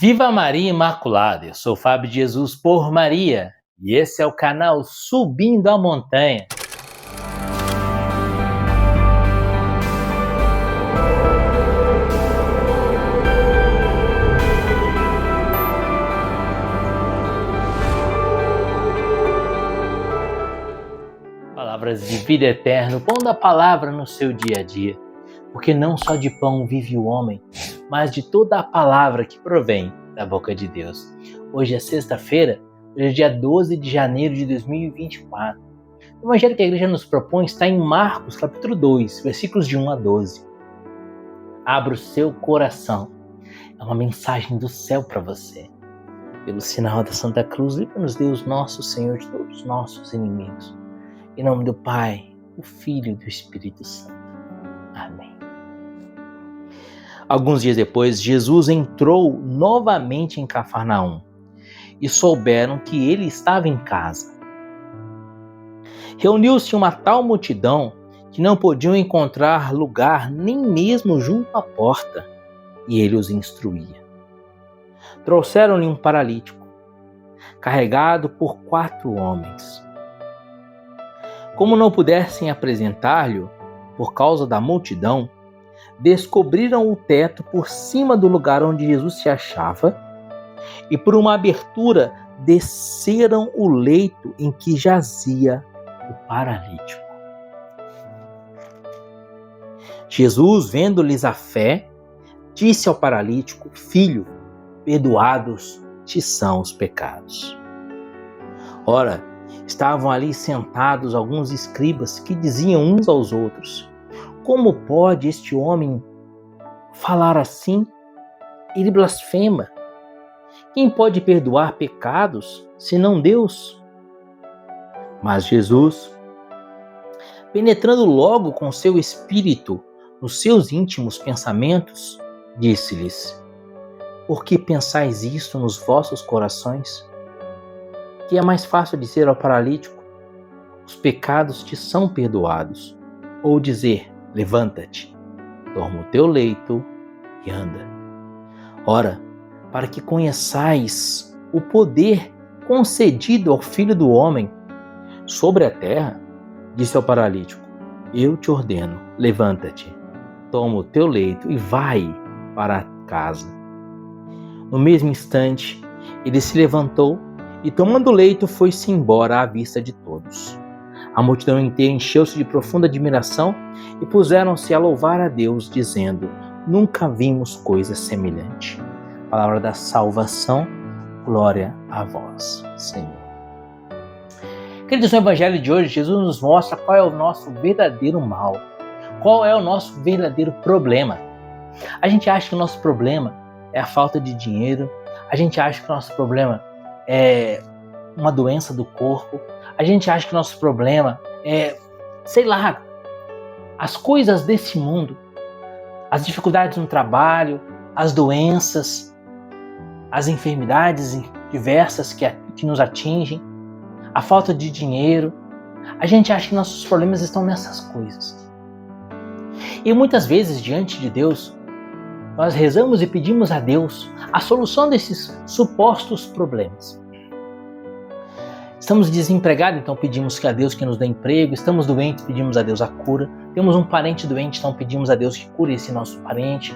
Viva Maria Imaculada! Eu sou Fábio de Jesus por Maria e esse é o canal Subindo a Montanha. Palavras de vida eterna, o pão da palavra no seu dia a dia. Porque não só de pão vive o homem, mas de toda a palavra que provém da boca de Deus. Hoje é sexta-feira, hoje é dia 12 de janeiro de 2024. O evangelho que a igreja nos propõe está em Marcos, capítulo 2, versículos de 1 a 12. Abra o seu coração. É uma mensagem do céu para você. Pelo sinal da Santa Cruz, livra-nos Deus nosso Senhor de todos os nossos inimigos. Em nome do Pai, do Filho e do Espírito Santo. Amém. Alguns dias depois, Jesus entrou novamente em Cafarnaum e souberam que ele estava em casa. Reuniu-se uma tal multidão que não podiam encontrar lugar nem mesmo junto à porta, e ele os instruía. Trouxeram-lhe um paralítico, carregado por 4 homens. Como não pudessem apresentar-lhe por causa da multidão, descobriram o teto por cima do lugar onde Jesus se achava e por uma abertura desceram o leito em que jazia o paralítico. Jesus, vendo-lhes a fé, disse ao paralítico: Filho, perdoados te são os pecados. Ora, estavam ali sentados alguns escribas que diziam uns aos outros: Como pode este homem falar assim? Ele blasfema. Quem pode perdoar pecados, senão Deus? Mas Jesus, penetrando logo com seu espírito nos seus íntimos pensamentos, disse-lhes: Por que pensais isto nos vossos corações? Que é mais fácil dizer ao paralítico: Os pecados te são perdoados, ou dizer: Levanta-te, toma o teu leito e anda. Ora, para que conheçais o poder concedido ao Filho do Homem sobre a terra, disse ao paralítico: Eu te ordeno, levanta-te, toma o teu leito e vai para casa. No mesmo instante, ele se levantou e, tomando o leito, foi-se embora à vista de todos. A multidão inteira encheu-se de profunda admiração e puseram-se a louvar a Deus, dizendo: Nunca vimos coisa semelhante. Palavra da salvação, glória a vós, Senhor. Queridos, no Evangelho de hoje, Jesus nos mostra qual é o nosso verdadeiro mal, qual é o nosso verdadeiro problema. A gente acha que o nosso problema é a falta de dinheiro, a gente acha que o nosso problema é uma doença do corpo, a gente acha que o nosso problema é, as coisas desse mundo, as dificuldades no trabalho, as doenças, as enfermidades diversas que nos atingem, a falta de dinheiro. A gente acha que nossos problemas estão nessas coisas. E muitas vezes, diante de Deus, nós rezamos e pedimos a Deus a solução desses supostos problemas. Estamos desempregados, então pedimos a Deus que nos dê emprego. Estamos doentes, pedimos a Deus a cura. Temos um parente doente, então pedimos a Deus que cure esse nosso parente.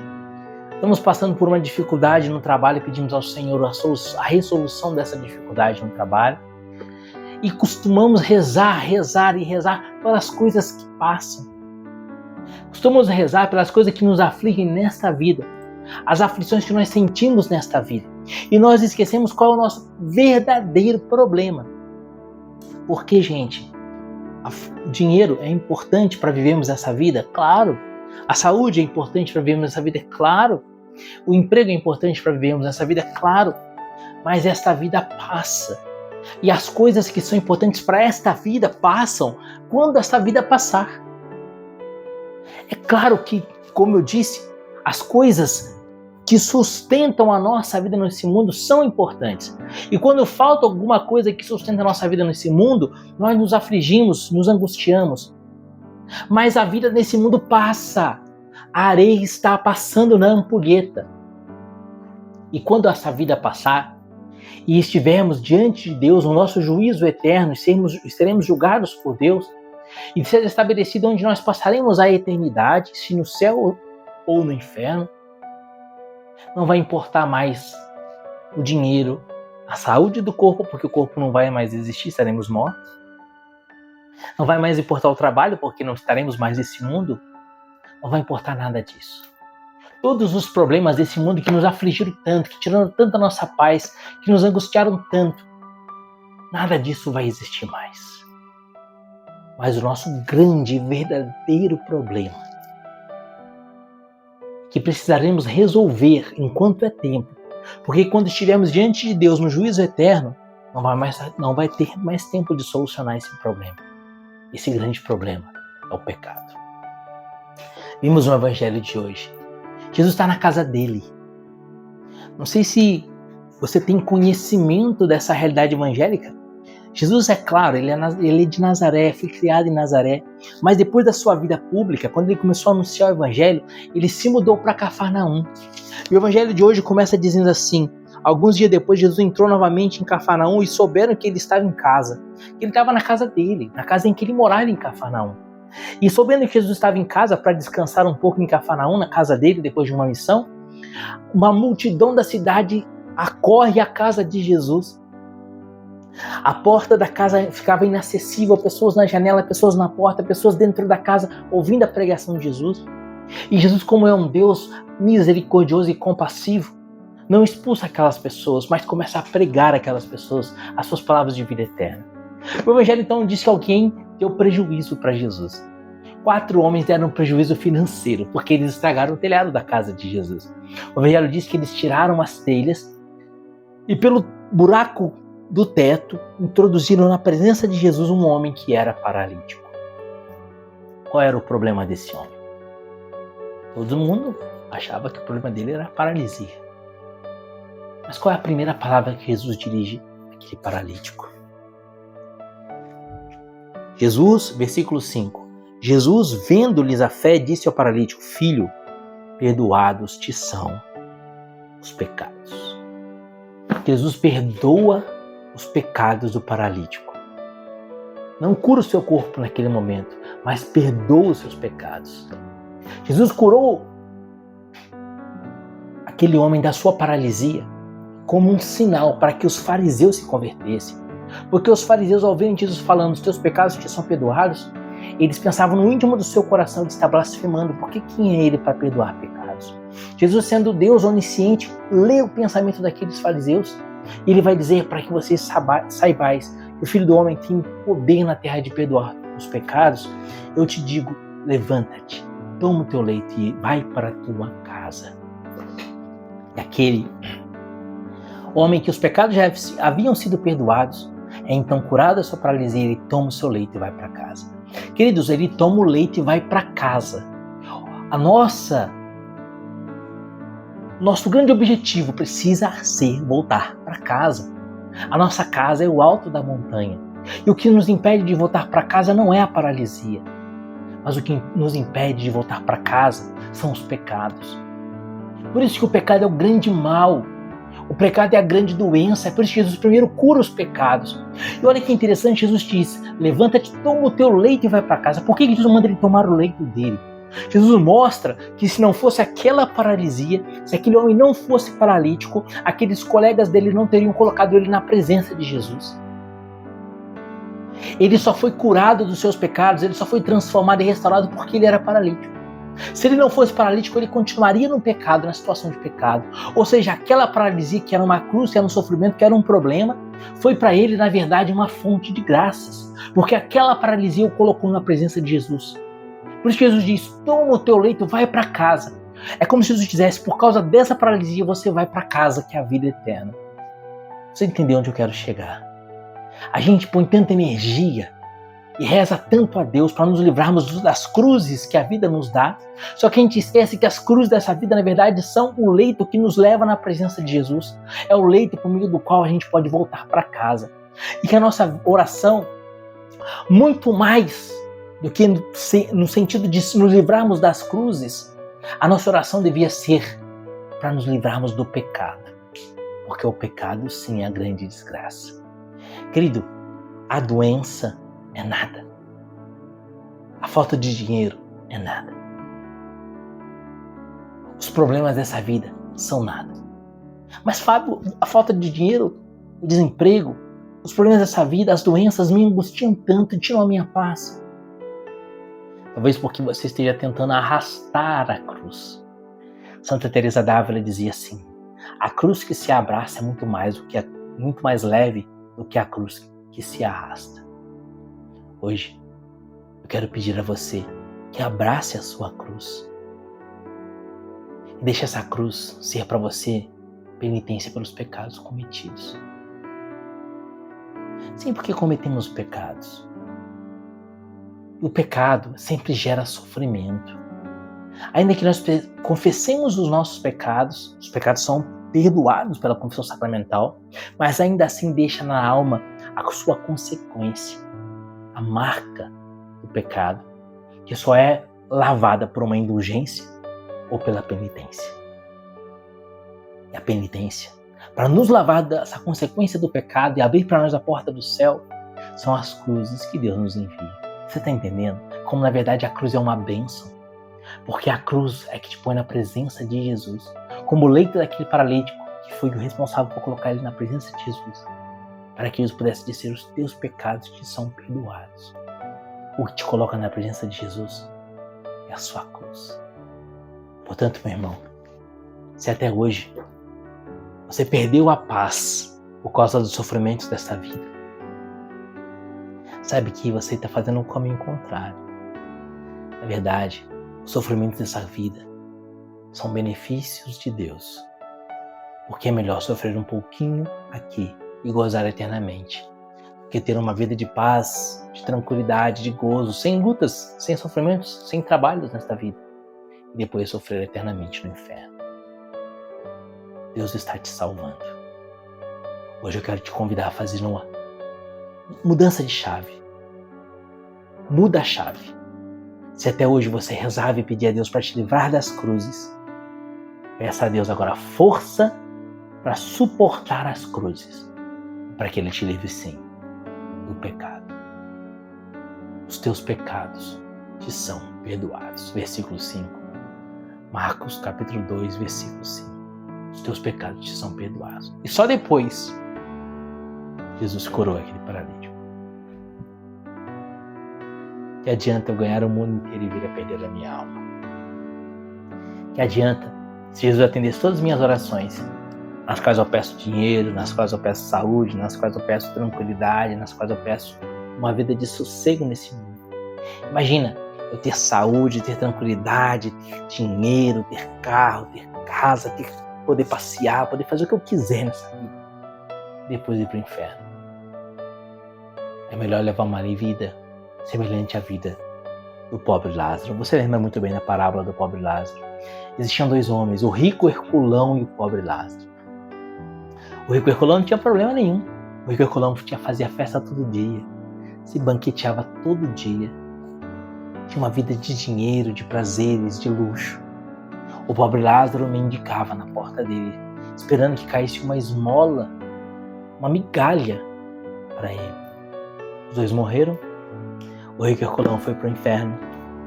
Estamos passando por uma dificuldade no trabalho e pedimos ao Senhor a resolução dessa dificuldade no trabalho. E costumamos rezar pelas coisas que passam. Costumamos rezar pelas coisas que nos afligem nesta vida, as aflições que nós sentimos nesta vida. E nós esquecemos qual é o nosso verdadeiro problema. Porque, gente, o dinheiro é importante para vivermos essa vida? Claro. A saúde é importante para vivermos essa vida? Claro. O emprego é importante para vivermos essa vida? Claro. Mas esta vida passa. E as coisas que são importantes para esta vida passam quando esta vida passar. É claro que, como eu disse, as coisas que sustentam a nossa vida nesse mundo são importantes. E quando falta alguma coisa que sustenta a nossa vida nesse mundo, nós nos afligimos, nos angustiamos. Mas a vida nesse mundo passa. A areia está passando na ampulheta. E quando essa vida passar e estivermos diante de Deus, no nosso juízo eterno, seremos julgados por Deus, e seja estabelecido onde nós passaremos a eternidade, se no céu ou no inferno, não vai importar mais o dinheiro, a saúde do corpo, porque o corpo não vai mais existir, seremos mortos. Não vai mais importar o trabalho, porque não estaremos mais nesse mundo. Não vai importar nada disso. Todos os problemas desse mundo que nos afligiram tanto, que tiraram tanta nossa paz, que nos angustiaram tanto, nada disso vai existir mais. Mas o nosso grande e verdadeiro problema, que precisaremos resolver enquanto é tempo, porque quando estivermos diante de Deus no juízo eterno, não vai ter mais tempo de solucionar esse problema. Esse grande problema é o pecado. Vimos no evangelho de hoje. Jesus está na casa dele. Não sei se você tem conhecimento dessa realidade evangélica. Jesus, é claro, ele é de Nazaré, foi criado em Nazaré, mas depois da sua vida pública, quando ele começou a anunciar o evangelho, ele se mudou para Cafarnaum. E o evangelho de hoje começa dizendo assim: alguns dias depois, Jesus entrou novamente em Cafarnaum e souberam que ele estava em casa. Ele estava na casa dele, na casa em que ele morava em Cafarnaum. E sabendo que Jesus estava em casa para descansar um pouco em Cafarnaum, na casa dele, depois de uma missão, uma multidão da cidade acorre à casa de Jesus. A porta da casa ficava inacessível, pessoas na janela, pessoas na porta, pessoas dentro da casa ouvindo a pregação de Jesus. E Jesus, como é um Deus misericordioso e compassivo, não expulsa aquelas pessoas, mas começa a pregar aquelas pessoas as suas palavras de vida eterna. O evangelho então diz que alguém deu prejuízo para Jesus. 4 homens deram prejuízo financeiro, porque eles estragaram o telhado da casa de Jesus. O evangelho diz que eles tiraram as telhas e pelo buraco do teto introduziram na presença de Jesus um homem que era paralítico. Qual era o problema desse homem? Todo mundo achava que o problema dele era a paralisia. Mas qual é a primeira palavra que Jesus dirige àquele paralítico? Jesus, versículo 5. Jesus, vendo-lhes a fé, disse ao paralítico: filho, perdoados te são os pecados. Jesus perdoa os pecados do paralítico. Não cura o seu corpo naquele momento, mas perdoa os seus pecados. Jesus curou aquele homem da sua paralisia como um sinal para que os fariseus se convertessem. Porque os fariseus, ao verem Jesus falando, os teus pecados te são perdoados, eles pensavam no íntimo do seu coração que está blasfemando, porque quem é ele para perdoar pecados? Jesus, sendo Deus onisciente, lê o pensamento daqueles fariseus e ele vai dizer para que vocês saibais que o Filho do Homem tem poder na terra de perdoar os pecados. Eu te digo, levanta-te, toma o teu leito e vai para a tua casa. E aquele homem que os pecados já haviam sido perdoados, é então curado da sua paralisia, ele toma o seu leito e vai para casa. Queridos, ele toma o leito e vai para casa. Nosso grande objetivo precisa ser voltar para casa. A nossa casa é o alto da montanha. E o que nos impede de voltar para casa não é a paralisia, mas o que nos impede de voltar para casa são os pecados. Por isso que o pecado é o grande mal. O pecado é a grande doença, é por isso que Jesus primeiro cura os pecados. E olha que interessante, Jesus diz: levanta-te, toma o teu leito e vai para casa. Por que Jesus manda ele tomar o leito dele? Jesus mostra que se não fosse aquela paralisia, se aquele homem não fosse paralítico, aqueles colegas dele não teriam colocado ele na presença de Jesus. Ele só foi curado dos seus pecados, ele só foi transformado e restaurado porque ele era paralítico. Se ele não fosse paralítico, ele continuaria no pecado, na situação de pecado. Ou seja, aquela paralisia que era uma cruz, que era um sofrimento, que era um problema, foi para ele, na verdade, uma fonte de graças. Porque aquela paralisia o colocou na presença de Jesus. Por isso que Jesus diz: toma o teu leito, vai para casa. É como se Jesus dissesse: por causa dessa paralisia, você vai para casa, que é a vida eterna. Você entendeu onde eu quero chegar? A gente põe tanta energia e reza tanto a Deus para nos livrarmos das cruzes que a vida nos dá, só que a gente esquece que as cruzes dessa vida, na verdade, são o leito que nos leva na presença de Jesus. É o leito por meio do qual a gente pode voltar para casa. E que a nossa oração, muito mais do que no sentido de nos livrarmos das cruzes, a nossa oração devia ser para nos livrarmos do pecado. Porque o pecado, sim, é a grande desgraça. Querido, a doença é nada. A falta de dinheiro é nada. Os problemas dessa vida são nada. Mas, Fábio, a falta de dinheiro, o desemprego, os problemas dessa vida, as doenças me angustiam tanto e tiram a minha paz. Talvez porque você esteja tentando arrastar a cruz. Santa Teresa d'Ávila dizia assim: a cruz que se abraça é muito mais leve do que a cruz que se arrasta. Hoje, eu quero pedir a você que abrace a sua cruz e deixe essa cruz ser para você penitência pelos pecados cometidos. Sim, porque cometemos pecados. O pecado sempre gera sofrimento. Ainda que nós confessemos os nossos pecados são perdoados pela confissão sacramental, mas ainda assim deixa na alma a sua consequência, a marca do pecado, que só é lavada por uma indulgência ou pela penitência. E a penitência, para nos lavar dessa consequência do pecado e abrir para nós a porta do céu, são as cruzes que Deus nos envia. Você está entendendo? Como na verdade a cruz é uma bênção. Porque a cruz é que te põe na presença de Jesus. Como o leito daquele paralítico, que foi o responsável por colocar ele na presença de Jesus. Para que Jesus pudesse dizer: os teus pecados te são perdoados. O que te coloca na presença de Jesus é a sua cruz. Portanto, meu irmão, se até hoje você perdeu a paz por causa dos sofrimentos dessa vida, sabe que você está fazendo um caminho contrário. Na verdade, os sofrimentos dessa vida são benefícios de Deus. Porque é melhor sofrer um pouquinho aqui e gozar eternamente, do que ter uma vida de paz, de tranquilidade, de gozo, sem lutas, sem sofrimentos, sem trabalhos nesta vida, e depois sofrer eternamente no inferno. Deus está te salvando. Hoje eu quero te convidar a fazer uma mudança de chave. Muda a chave. Se até hoje você rezava e pedia a Deus para te livrar das cruzes, peça a Deus agora força para suportar as cruzes, para que Ele te livre sim do pecado. Os teus pecados te são perdoados. Versículo 5. Marcos capítulo 2, versículo 5. Os teus pecados te são perdoados. E só depois Jesus curou aquele paralítico. Que adianta eu ganhar o mundo inteiro e vir a perder a minha alma? Que adianta se Jesus atendesse todas as minhas orações, nas quais eu peço dinheiro, nas quais eu peço saúde, nas quais eu peço tranquilidade, nas quais eu peço uma vida de sossego nesse mundo. Imagina eu ter saúde, ter tranquilidade, ter dinheiro, ter carro, ter casa, poder passear, poder fazer o que eu quiser nessa vida, depois ir para o inferno. É melhor levar uma vida semelhante à vida do pobre Lázaro. Você lembra muito bem da parábola do pobre Lázaro. Existiam dois homens, o rico Herculão e o pobre Lázaro. O rico Herculão não tinha problema nenhum. O rico Herculão fazia festa todo dia, se banqueteava todo dia, tinha uma vida de dinheiro, de prazeres, de luxo. O pobre Lázaro mendicava na porta dele, esperando que caísse uma esmola, uma migalha para ele. Os dois morreram. O rico Herculão foi para o inferno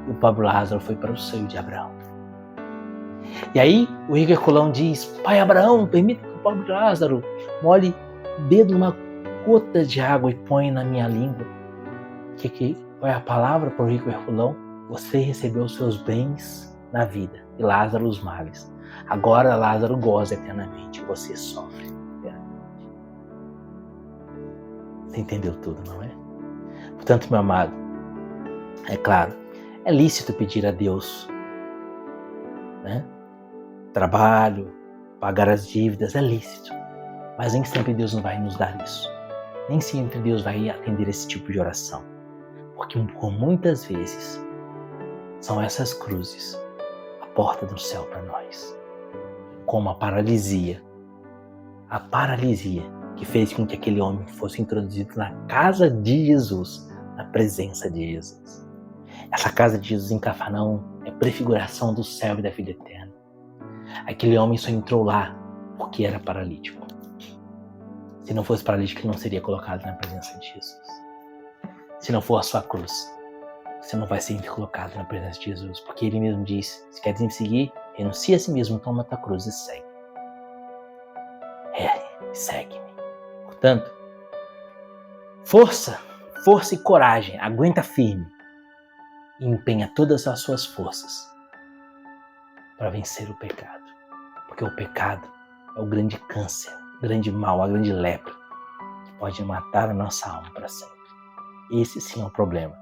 e o pobre Lázaro foi para o seio de Abraão. E aí o rico Herculão diz: Pai Abraão, permita que o pobre Lázaro molhe o dedo numa gota de água e põe na minha língua. Que foi a palavra para o rico Herculão? Você recebeu os seus bens na vida e Lázaro os males. Agora Lázaro goza eternamente, você sofre eternamente. Você entendeu tudo, não é? Portanto, meu amado, é claro, é lícito pedir a Deus, né? Trabalho, pagar as dívidas, é lícito. Mas nem sempre Deus não vai nos dar isso. Nem sempre Deus vai atender esse tipo de oração. Porque por muitas vezes são essas cruzes a porta do céu para nós. Como a paralisia. A paralisia que fez com que aquele homem fosse introduzido na casa de Jesus, na presença de Jesus. Essa casa de Jesus em Cafarnaum é prefiguração do céu e da vida eterna. Aquele homem só entrou lá porque era paralítico. Se não fosse paralítico, ele não seria colocado na presença de Jesus. Se não for a sua cruz, você não vai ser colocado na presença de Jesus, porque ele mesmo diz: se queres me seguir, renuncia a si mesmo, toma a tua cruz e segue. Segue-me. Portanto, força e coragem, aguenta firme e empenha todas as suas forças para vencer o pecado. Porque o pecado é o grande câncer, o grande mal, a grande lepra que pode matar a nossa alma para sempre. Esse sim é o problema.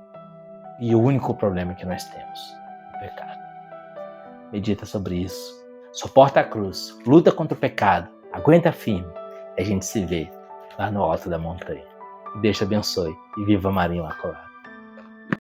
E o único problema que nós temos, o pecado. Medita sobre isso. Suporta a cruz, luta contra o pecado, aguenta firme. E a gente se vê lá no alto da montanha. Deus te abençoe e viva Maria Imaculada.